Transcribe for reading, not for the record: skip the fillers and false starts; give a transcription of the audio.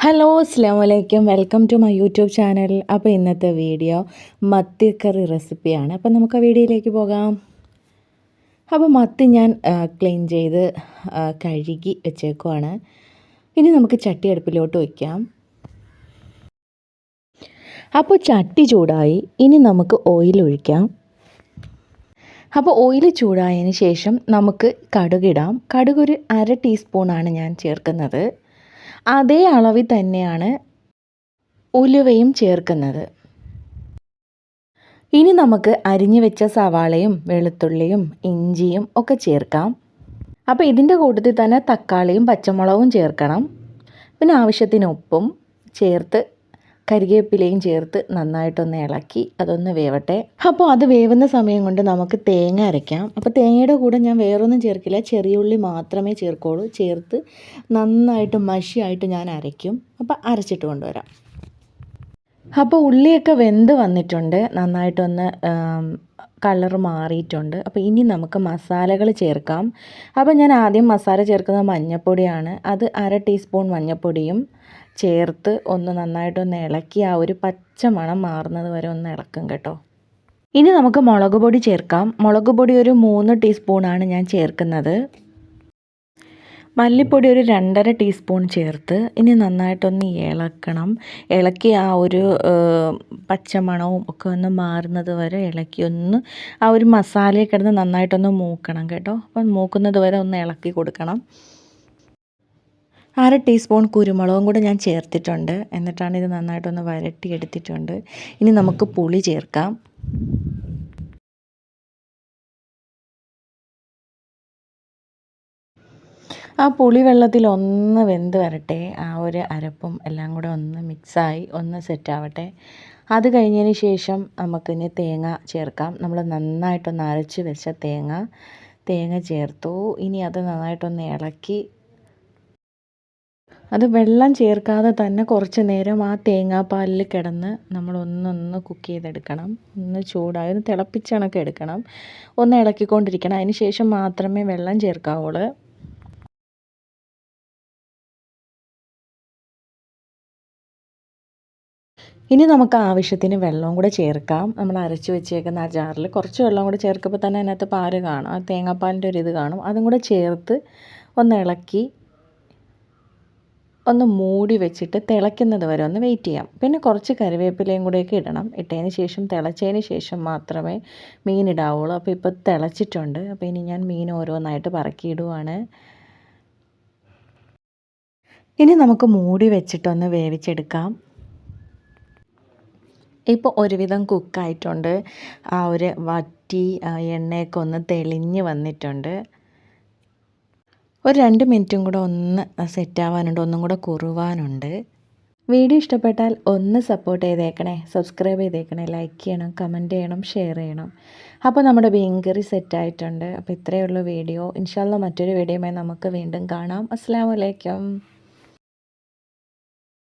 Hello അസ്സലാമു welcome to my YouTube channel. അപ്പോൾ ഇന്നത്തെ വീഡിയോ മത്തിക്കറി റെസിപ്പിയാണ്. അപ്പോൾ നമുക്ക് ആ വീഡിയോയിലേക്ക് പോകാം. അപ്പോൾ മത്തി ഞാൻ ക്ലീൻ ചെയ്ത് കഴുകി വെച്ചേക്കുവാണ്. ഇനി നമുക്ക് ചട്ടി അടുപ്പിലോട്ട് വയ്ക്കാം. അപ്പോൾ ചട്ടി ചൂടായി. ഇനി നമുക്ക് ഓയിൽ ഒഴിക്കാം. അപ്പോൾ ഓയിൽ ചൂടായതിന് ശേഷം നമുക്ക് കടുകിടാം. കടുക് ഒരു 1/2 ടീസ്പൂണാണ് ഞാൻ ചേർക്കുന്നത്. അതേ അളവിൽ തന്നെയാണ് ഉലുവയും ചേർക്കുന്നത്. ഇനി നമുക്ക് അരിഞ്ഞു വെച്ച സവാളയും വെളുത്തുള്ളിയും ഇഞ്ചിയും ഒക്കെ ചേർക്കാം. അപ്പോൾ ഇതിൻ്റെ കൂട്ടത്തിൽ തന്നെ തക്കാളിയും പച്ചമുളകും ചേർക്കണം. പിന്നെ ആവശ്യത്തിന് ഉപ്പും ചേർത്ത് കരിവേപ്പിലയും ചേർത്ത് നന്നായിട്ടൊന്ന് ഇളക്കി അതൊന്ന് വേവട്ടെ. അപ്പോൾ അത് വേവുന്ന സമയം കൊണ്ട് നമുക്ക് തേങ്ങ അരയ്ക്കാം. അപ്പോൾ തേങ്ങയുടെ കൂടെ ഞാൻ വേറൊന്നും ചേർക്കില്ല, ചെറിയ ഉള്ളി മാത്രമേ ചേർക്കുള്ളൂ. ചേർത്ത് നന്നായിട്ട് മഷിയായിട്ട് ഞാൻ അരയ്ക്കും. അപ്പോൾ അരച്ചിട്ട് കൊണ്ടുവരാം. അപ്പോൾ ഉള്ളിയൊക്കെ വെന്ത് വന്നിട്ടുണ്ട്, നന്നായിട്ടൊന്ന് കളർ മാറിയിട്ടുണ്ട്. അപ്പോൾ ഇനി നമുക്ക് മസാലകൾ ചേർക്കാം. അപ്പോൾ ഞാൻ ആദ്യം മസാല ചേർക്കുന്നത് മഞ്ഞൾപ്പൊടിയാണ്. അത് 1/2 ടീസ്പൂൺ മഞ്ഞൾപ്പൊടിയും ചേർത്ത് ഒന്ന് നന്നായിട്ടൊന്ന് ഇളക്കി ആ ഒരു പച്ച മണം മാറുന്നത് വരെ ഒന്ന് ഇളക്കും കേട്ടോ. ഇനി നമുക്ക് മുളക് പൊടി ചേർക്കാം. മുളക് പൊടി ഒരു 3 ടീസ്പൂണാണ് ഞാൻ ചേർക്കുന്നത്. മല്ലിപ്പൊടി ഒരു 2.5 ടീസ്പൂൺ ചേർത്ത് ഇനി നന്നായിട്ടൊന്ന് ഇളക്കണം. ഇളക്കി ആ ഒരു പച്ചമണവും ഒക്കെ ഒന്ന് മാറുന്നത് വരെ ഇളക്കി ഒന്ന് ആ ഒരു മസാലയിൽ കിടന്ന് നന്നായിട്ടൊന്ന് മൂക്കണം കേട്ടോ. അപ്പം മൂക്കുന്നത് വരെ ഒന്ന് ഇളക്കി കൊടുക്കണം. 1/2 ടീസ്പൂൺ കുരുമുളകും കൂടെ ഞാൻ ചേർത്തിട്ടുണ്ട്. എന്നിട്ടാണ് ഇത് നന്നായിട്ടൊന്ന് വരട്ടിയെടുത്തിട്ടുണ്ട്. ഇനി നമുക്ക് പുളി ചേർക്കാം. ആ പുളി വെള്ളത്തിൽ ഒന്ന് വെന്ത് വരട്ടെ. ആ ഒരു അരപ്പും എല്ലാം കൂടെ ഒന്ന് മിക്സായി ഒന്ന് സെറ്റാവട്ടെ. അത് കഴിഞ്ഞതിന് ശേഷം നമുക്കിനി തേങ്ങ ചേർക്കാം. നമ്മൾ നന്നായിട്ടൊന്ന് അരച്ച് വെച്ച തേങ്ങ ചേർത്തു. ഇനി അത് നന്നായിട്ടൊന്ന് ഇളക്കി അത് വെള്ളം ചേർക്കാതെ തന്നെ കുറച്ച് നേരം ആ തേങ്ങാപ്പാലിൽ കിടന്ന് നമ്മൾ ഒന്നൊന്ന് കുക്ക് ചെയ്തെടുക്കണം. ഒന്ന് ചൂടായി ഒന്ന് തിളപ്പിച്ചണക്കെ എടുക്കണം. ഒന്ന് ഇളക്കിക്കൊണ്ടിരിക്കണം. അതിന് ശേഷം മാത്രമേ വെള്ളം ചേർക്കാവുള്ളൂ. ഇനി നമുക്ക് ആവശ്യത്തിന് വെള്ളവും കൂടെ ചേർക്കാം. നമ്മൾ അരച്ച് വെച്ചേക്കുന്ന ആ ജാറിൽ കുറച്ച് വെള്ളം കൂടെ ചേർക്കുമ്പോൾ തന്നെ അതിനകത്ത് പാല് കാണും, ആ തേങ്ങാപ്പാലിൻ്റെ ഒരു ഇത് കാണും. അതും കൂടെ ചേർത്ത് ഒന്ന് ഇളക്കി ഒന്ന് മൂടി വെച്ചിട്ട് തിളയ്ക്കുന്നത് വരെ ഒന്ന് വെയിറ്റ് ചെയ്യാം. പിന്നെ കുറച്ച് കറിവേപ്പിലയും കൂടെയൊക്കെ ഇടണം. ഇട്ടതിന് ശേഷം തിളച്ചതിന് ശേഷം മാത്രമേ മീൻ ഇടാവുള്ളൂ. അപ്പോൾ ഇപ്പോൾ തിളച്ചിട്ടുണ്ട്. അപ്പോൾ ഇനി ഞാൻ മീൻ ഓരോന്നായിട്ട് പറക്കിയിടുവാണ്. ഇനി നമുക്ക് മൂടി വെച്ചിട്ടൊന്ന് വേവിച്ചെടുക്കാം. ഇപ്പോൾ ഒരുവിധം കുക്കായിട്ടുണ്ട്. ആ ഒരു വറ്റി എണ്ണയൊക്കെ ഒന്ന് തെളിഞ്ഞ് വന്നിട്ടുണ്ട്. ഒരു 2 മിനിറ്റും കൂടെ ഒന്ന് സെറ്റാവാനുണ്ട്, ഒന്നും കൂടെ കുറുവാനുണ്ട്. വീഡിയോ ഇഷ്ടപ്പെട്ടാൽ ഒന്ന് സപ്പോർട്ട് ചെയ്തേക്കണേ, സബ്സ്ക്രൈബ് ചെയ്തേക്കണേ, ലൈക്ക് ചെയ്യണം, കമൻറ്റ് ചെയ്യണം, ഷെയർ ചെയ്യണം. അപ്പോൾ നമ്മുടെ മീൻ കറി സെറ്റായിട്ടുണ്ട്. അപ്പോൾ ഇത്രയേ ഉള്ളൂ വീഡിയോ. ഇൻഷാ അല്ലാഹ് മറ്റൊരു വീഡിയോയുമായി നമുക്ക് വീണ്ടും കാണാം. അസ്സലാമു അലൈക്കും.